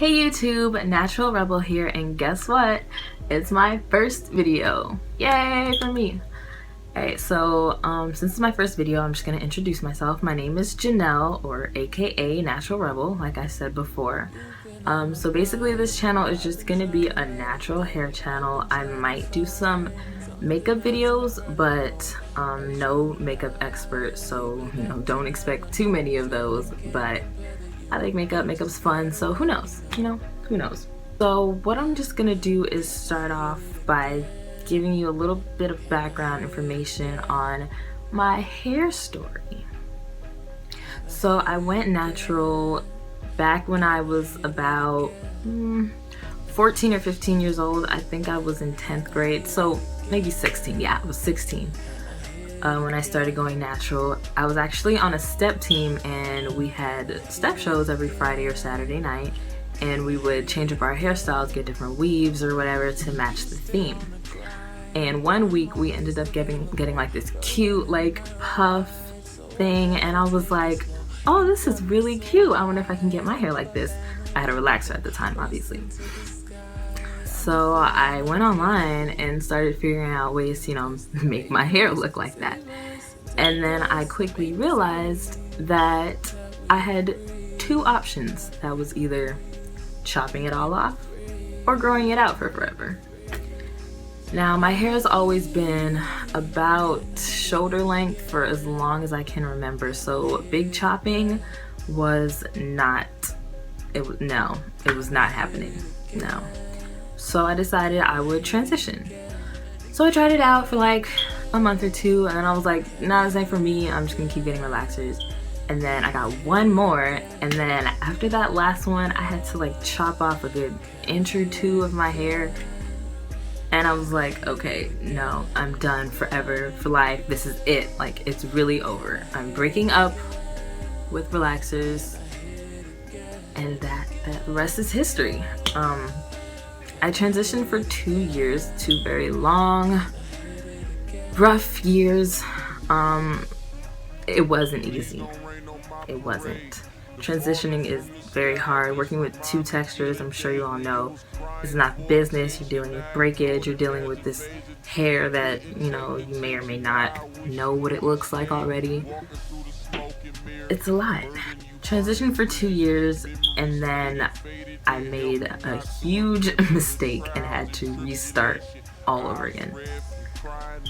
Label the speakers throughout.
Speaker 1: Hey YouTube, Natural Rebel here, and guess what? It's my first video. Yay for me. Alright, so since it's my first video, I'm just gonna introduce myself. My name is Janelle, or aka Natural Rebel, like I said before. So basically this channel is just gonna be a natural hair channel. I might do some makeup videos, but no makeup expert, so you know, don't expect too many of those. But I like makeup, makeup's fun, so who knows, you know, who knows. So what I'm just gonna do is start off by giving you a little bit of background information on my hair story. So I went natural back when I was about 14 or 15 years old. I think I was in 10th grade, so maybe 16. Yeah, I was 16 when I started going natural. I was actually on a step team, and we had step shows every Friday or Saturday night, and we would change up our hairstyles, get different weaves or whatever to match the theme. And one week we ended up getting like this cute like puff thing, and I was like, oh, this is really cute. I wonder if I can get my hair like this. I had a relaxer at the time, obviously. So I went online and started figuring out ways to, you know, make my hair look like that. And then I quickly realized that I had two options. That was either chopping it all off or growing it out for forever. Now my hair has always been about shoulder length for as long as I can remember, so big chopping was not, it was not happening, no. So I decided I would transition. So I tried it out for like a month or two, and then I was like, nah, this ain't for me, I'm just gonna keep getting relaxers. And then I got one more, and then after that last one, I had to like chop off a good inch or two of my hair. And I was like, okay, no, I'm done forever, for life. This is it. Like, it's really over. I'm breaking up with relaxers, and that the rest is history. I transitioned for 2 years, 2 very long, rough years. It wasn't easy. It wasn't. Transitioning is very hard. Working with two textures, I'm sure you all know, is not business. You're dealing with breakage, you're dealing with this hair that, you know, you may or may not know what it looks like already. It's a lot. Transitioned for 2 years, and then I made a huge mistake and had to restart all over again.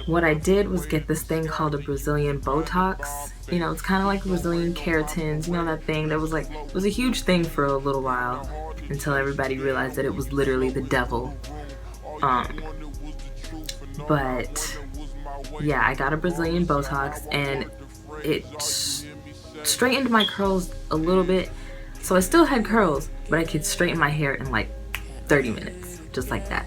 Speaker 1: What I did was get this thing called a Brazilian Botox. You know, it's kind of like Brazilian keratins, you know, that thing that was like, it was a huge thing for a little while until everybody realized that it was literally the devil. But yeah, I got a Brazilian Botox, and it straightened my curls a little bit. So I still had curls, but I could straighten my hair in like 30 minutes, just like that.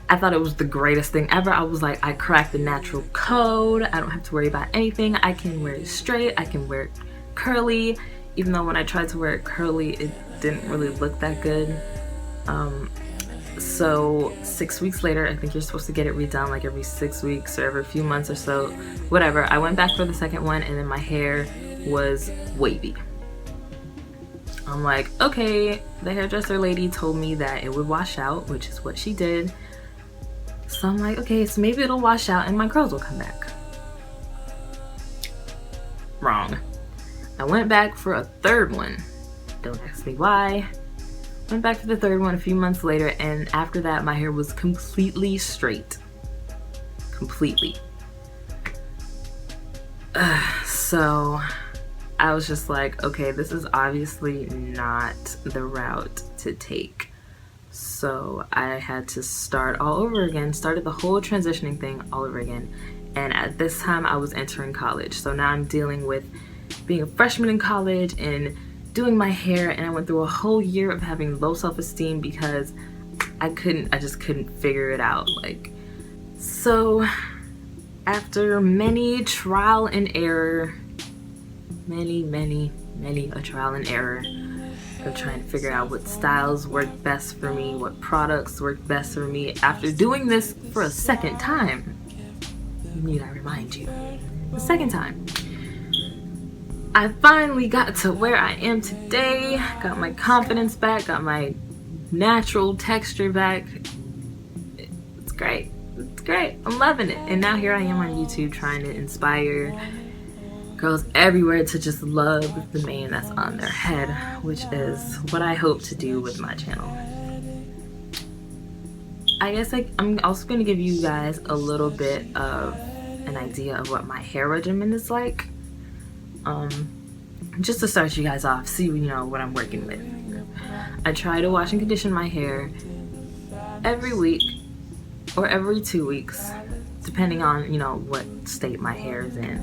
Speaker 1: I thought it was the greatest thing ever. I was like, I cracked the natural code. I don't have to worry about anything. I can wear it straight. I can wear it curly. Even though when I tried to wear it curly, it didn't really look that good. So 6 weeks later, I think you're supposed to get it redone like every 6 weeks or every few months or so. Whatever. I went back for the second one, and then my hair was wavy. I'm like, okay, the hairdresser lady told me that it would wash out, which is what she did. So I'm like, okay, so maybe it'll wash out and my curls will come back. Wrong. I went back for a third one. Don't ask me why. Went back for the third one a few months later, and after that my hair was completely straight. Completely. So I was just like, okay, this is obviously not the route to take. So I had to start all over again, started the whole transitioning thing all over again. And at this time I was entering college. So now I'm dealing with being a freshman in college and doing my hair, and I went through a whole year of having low self-esteem because I just couldn't figure it out. Like, so after many trial and error, many a trial and error of trying to figure out what styles work best for me, what products work best for me. After doing this for a second time, need I remind you, the second time, I finally got to where I am today. Got my confidence back, got my natural texture back. It's great. It's great. I'm loving it. And now here I am on YouTube trying to inspire girls everywhere to just love the mane that's on their head, which is what I hope to do with my channel. I guess I'm also going to give you guys a little bit of an idea of what my hair regimen is like. Just to start you guys off, see what I'm working with. I try to wash and condition my hair every week or every 2 weeks, depending on what state my hair is in.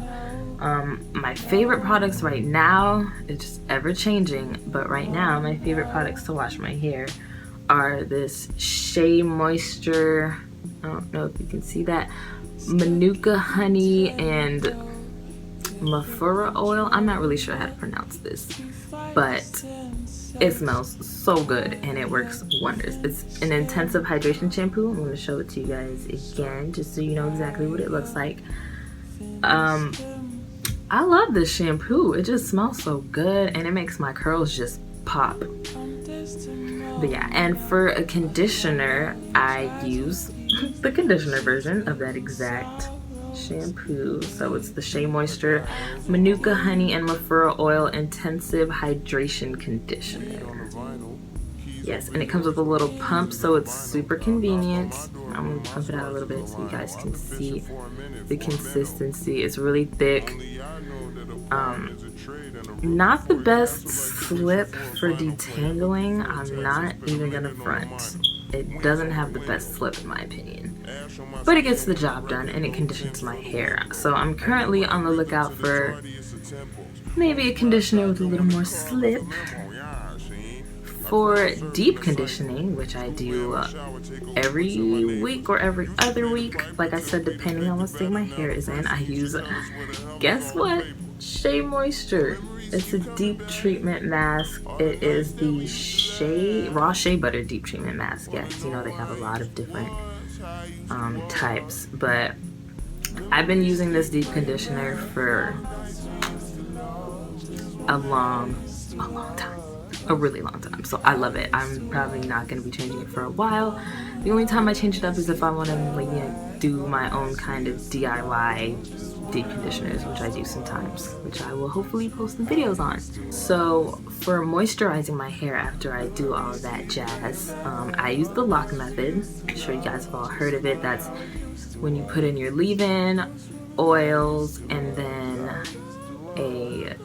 Speaker 1: My favorite products right now, it's just ever changing, but right now my favorite products to wash my hair are this SheaMoisture, I don't know if you can see that, Manuka honey and Mafura oil. I'm not really sure how to pronounce this, but it smells so good and it works wonders. It's an intensive hydration shampoo. I'm going to show it to you guys again just so you know exactly what it looks like. I love this shampoo. It just smells so good and it makes my curls just pop. But yeah, and for a conditioner, I use the conditioner version of that exact shampoo. So it's the SheaMoisture Manuka honey and Mafura oil intensive hydration conditioner. Yes, and it comes with a little pump, so it's super convenient. I'm gonna pump it out a little bit so you guys can see the consistency. It's really thick. Not the best slip for detangling. I'm not even gonna front. It doesn't have the best slip in my opinion, but it gets the job done and it conditions my hair. So I'm currently on the lookout for maybe a conditioner with a little more slip. For deep conditioning, which I do every week or every other week, like I said, depending on what state my hair is in, I use, guess what? SheaMoisture. It's a deep treatment mask. It is the Shea raw shea butter deep treatment mask. Yes, they have a lot of different types, but I've been using this deep conditioner for a long time, a really long time. So I love it. I'm probably not going to be changing it for a while. The only time I change it up is if I want to do my own kind of DIY deep conditioners, which I do sometimes, which I will hopefully post some videos on. So for moisturizing my hair after I do all of that jazz, I use the lock method. I'm sure you guys have all heard of it. That's when you put in your leave-in, oils, and then a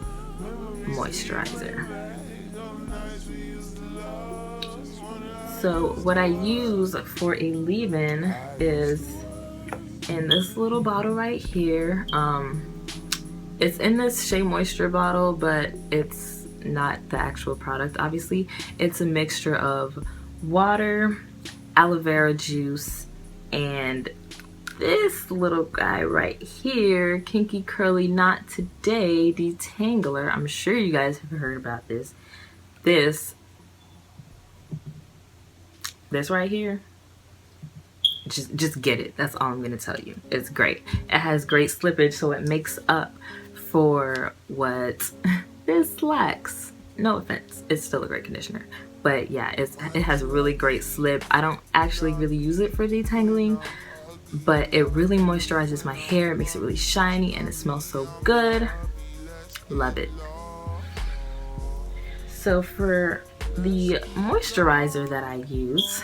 Speaker 1: moisturizer. So what I use for a leave-in is in this little bottle right here. It's in this SheaMoisture bottle, but it's not the actual product, obviously. It's a mixture of water, aloe vera juice, and this little guy right here, Kinky Curly Not Today Detangler. I'm sure you guys have heard about this. This right here, just get it. That's all I'm gonna tell you. It's great. It has great slippage, so it makes up for what this lacks. No offense, it's still a great conditioner, but yeah, it has really great slip. I don't actually really use it for detangling, but it really moisturizes my hair. It makes it really shiny and it smells so good. Love it. So for the moisturizer that I use,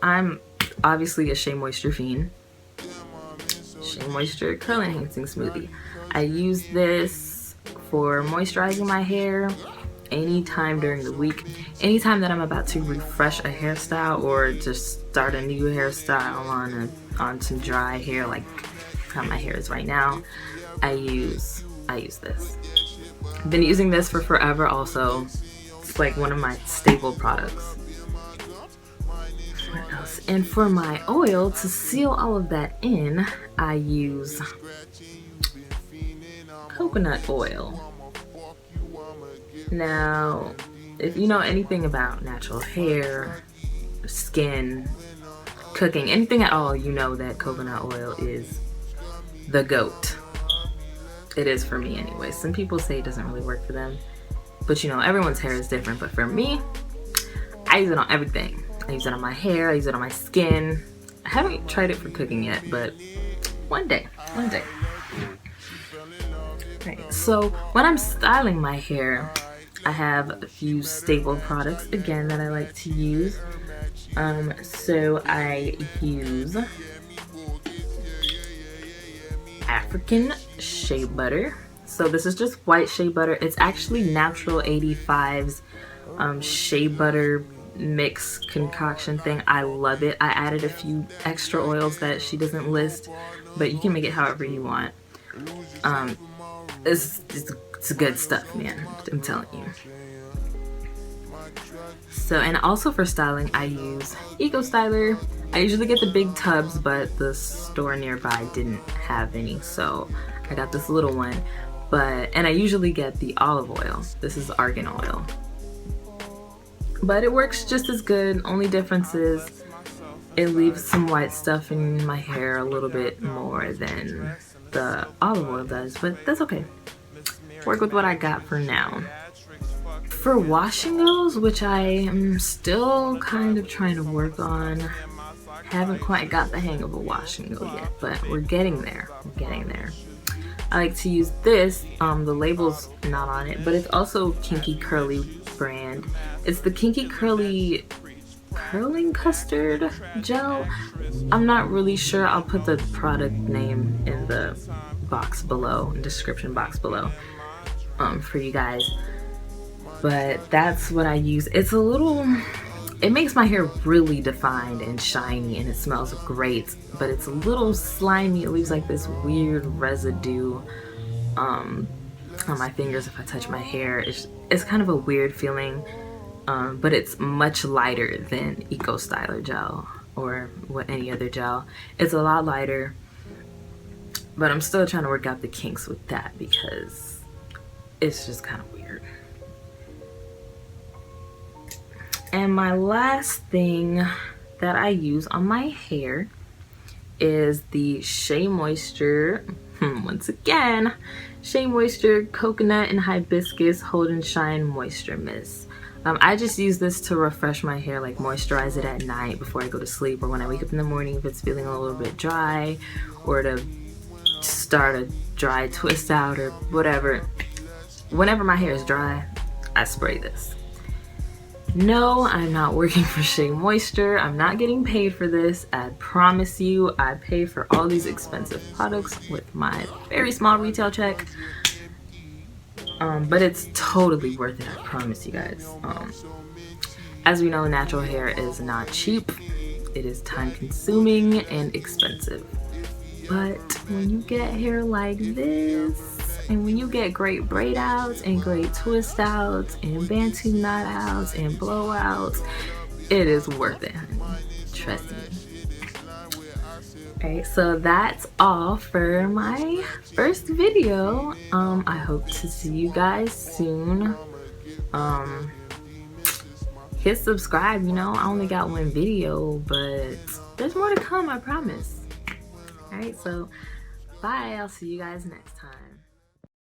Speaker 1: I'm obviously a SheaMoisture fiend. SheaMoisture Curl Enhancing Smoothie. I use this for moisturizing my hair anytime during the week. Anytime that I'm about to refresh a hairstyle or just start a new hairstyle on some dry hair, like how my hair is right now, I use this. I've been using this for forever also. It's like one of my staple products. What else? And for my oil, to seal all of that in, I use coconut oil. Now, if you know anything about natural hair, skin, cooking, anything at all, you know that coconut oil is the GOAT. It is for me anyway. Some people say it doesn't really work for them, but you know, everyone's hair is different. But for me, I use it on everything. I use it on my hair, I use it on my skin. I haven't tried it for cooking yet, but one day. Right, so when I'm styling my hair, I have a few staple products again that I like to use. So I use African shea butter. So this is just white shea butter. It's actually Natural 85's shea butter mix concoction thing. I love it. I added a few extra oils that she doesn't list, but you can make it however you want. It's good stuff, man. I'm telling you. So, and also for styling, I use Eco Styler. I usually get the big tubs, but the store nearby didn't have any, so I got this little one. And I usually get the olive oil. This is argan oil. But it works just as good. Only difference is it leaves some white stuff in my hair a little bit more than the olive oil does, but that's okay. Work with what I got for now. For washing those, which I am still kind of trying to work on, haven't quite got the hang of a washing go yet, but we're getting there. I like to use this, the label's not on it, but it's also Kinky Curly brand. It's the Kinky Curly Curling Custard Gel. I'm not really sure. I'll put the product name in the box below, description box below, for you guys. But that's what I use. It makes my hair really defined and shiny, and it smells great, but it's a little slimy. It leaves like this weird residue on my fingers if I touch my hair. It's kind of a weird feeling, but it's much lighter than Eco Styler gel or any other gel. It's a lot lighter, but I'm still trying to work out the kinks with that because it's just kind of weird. And my last thing that I use on my hair is the SheaMoisture, once again, SheaMoisture Coconut and Hibiscus Hold and Shine Moisture Mist. I just use this to refresh my hair, like moisturize it at night before I go to sleep, or when I wake up in the morning if it's feeling a little bit dry, or to start a dry twist out or whatever. Whenever my hair is dry, I spray this. No, I'm not working for SheaMoisture. I'm not getting paid for this. I promise you, I pay for all these expensive products with my very small retail check. But it's totally worth it, I promise you guys. As we know, natural hair is not cheap. It is time consuming and expensive. But when you get hair like this, and when you get great braid outs and great twist outs and bantu knot outs and blowouts, it is worth it, honey. Trust me. Okay, so that's all for my first video. I hope to see you guys soon. Hit subscribe, you know, I only got one video, but there's more to come, I promise. Alright, so bye. I'll see you guys next time.